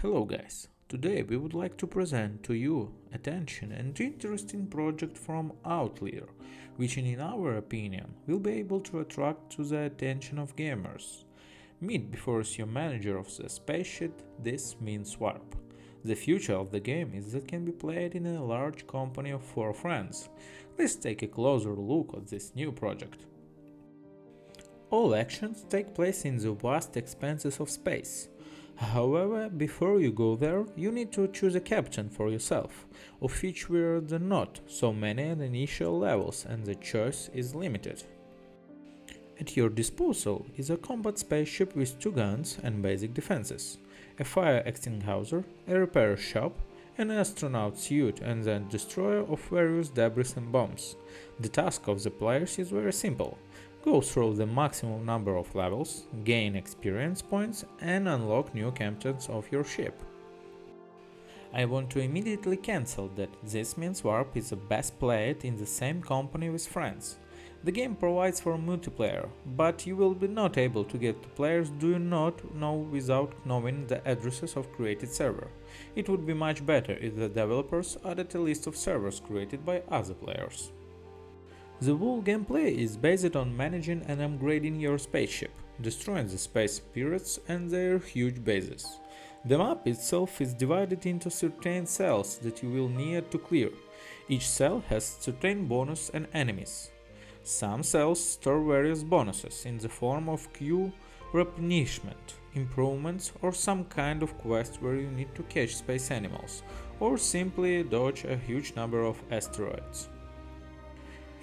Hello guys, today we would like to present to you attention and interesting project from Outlier, which in our opinion will be able to attract to the attention of gamers. Meet before your manager of the spaceship, this means warp. The future of the game is that can be played in a large company of 4 friends. Let's take a closer look at this new project. All actions take place in the vast expanses of space. However, before you go there, you need to choose a captain for yourself, of which there are not so many at initial levels and the choice is limited. At your disposal is a combat spaceship with 2 guns and basic defenses, a fire extinguisher, a repair shop, an astronaut suit and the destroyer of various debris and bombs. The task of the players is very simple. Go through the maximum number of levels, gain experience points and unlock new captains of your ship. I want to immediately cancel that this means warp is the best played in the same company with friends. The game provides for multiplayer, but you will be not able to get to players do not know without knowing the addresses of created server. It would be much better if the developers added a list of servers created by other players. The whole gameplay is based on managing and upgrading your spaceship, destroying the space pirates and their huge bases. The map itself is divided into certain cells that you will need to clear. Each cell has certain bonus and enemies. Some cells store various bonuses in the form of queue replenishment, improvements or some kind of quest where you need to catch space animals or simply dodge a huge number of asteroids.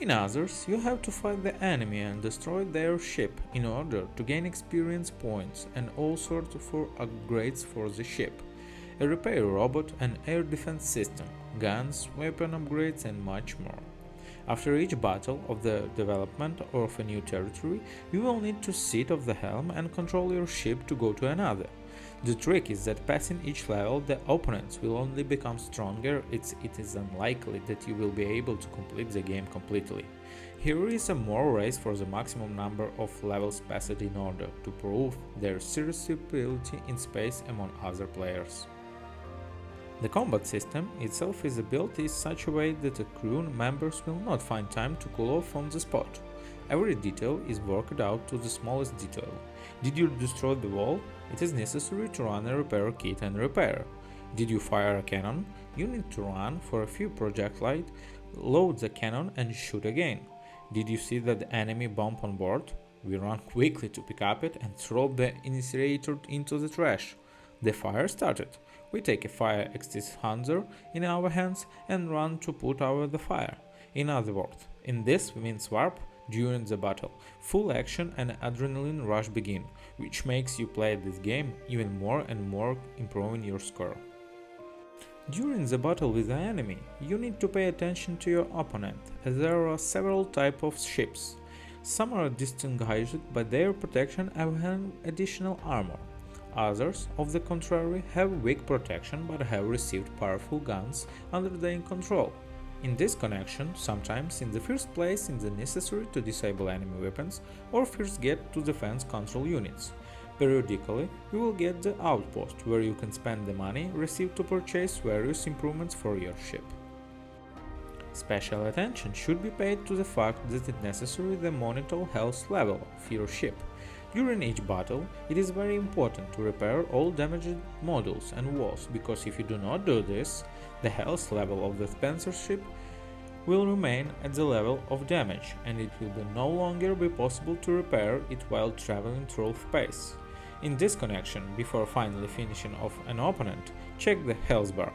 In others, you have to fight the enemy and destroy their ship in order to gain experience points and all sorts of upgrades for the ship, a repair robot, an air defense system, guns, weapon upgrades and much more. After each battle of the development of a new territory, you will need to sit off the helm and control your ship to go to another. The trick is that passing each level, the opponents will only become stronger. It is unlikely that you will be able to complete the game completely. Here is a more race for the maximum number of levels passed in order to prove their superiority in space among other players. The combat system itself is built in such a way that the crew members will not find time to cool off on the spot. Every detail is worked out to the smallest detail. Did you destroy the wall? It is necessary to run a repair kit and repair. Did you fire a cannon? You need to run for a few projectiles, load the cannon and shoot again. Did you see that enemy bomb on board? We run quickly to pick up it and throw the initiator into the trash. The fire started. We take a fire extinguisher in our hands and run to put out the fire. In other words, in this means warp. During the battle, full action and adrenaline rush begin, which makes you play this game even more and more, improving your score. During the battle with the enemy, you need to pay attention to your opponent, as there are several types of ships. Some are distinguished by their protection and have additional armor. Others, of the contrary, have weak protection but have received powerful guns under their control. In this connection, sometimes in the first place it is necessary to disable enemy weapons or first get to defense control units. Periodically, you will get the outpost, where you can spend the money received to purchase various improvements for your ship. Special attention should be paid to the fact that it is necessary to monitor health level of your ship. During each battle, it is very important to repair all damaged modules and walls, because if you do not do this, the health level of the Spencer ship will remain at the level of damage, and it will no longer be possible to repair it while traveling through space. In this connection, before finally finishing off an opponent, check the health bar.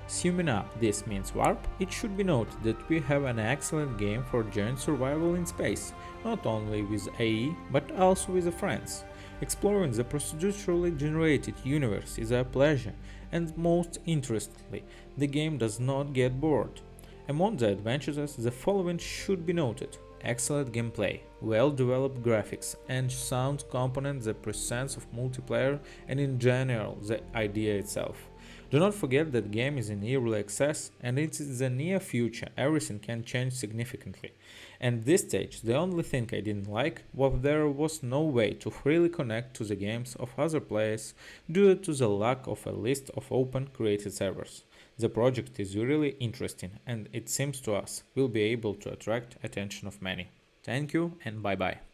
Summing up this means warp, it should be noted that we have an excellent game for giant survival in space, not only with AE, but also with friends. Exploring the procedurally generated universe is a pleasure, and most interestingly, the game does not get bored. Among the adventures, the following should be noted: excellent gameplay, well-developed graphics, and sound components, the presence of multiplayer, and in general, the idea itself. Do not forget that the game is in early access and it is the near future, everything can change significantly. And at this stage, the only thing I didn't like was there was no way to freely connect to the games of other players due to the lack of a list of open created servers. The project is really interesting and it seems to us will be able to attract attention of many. Thank you and bye bye.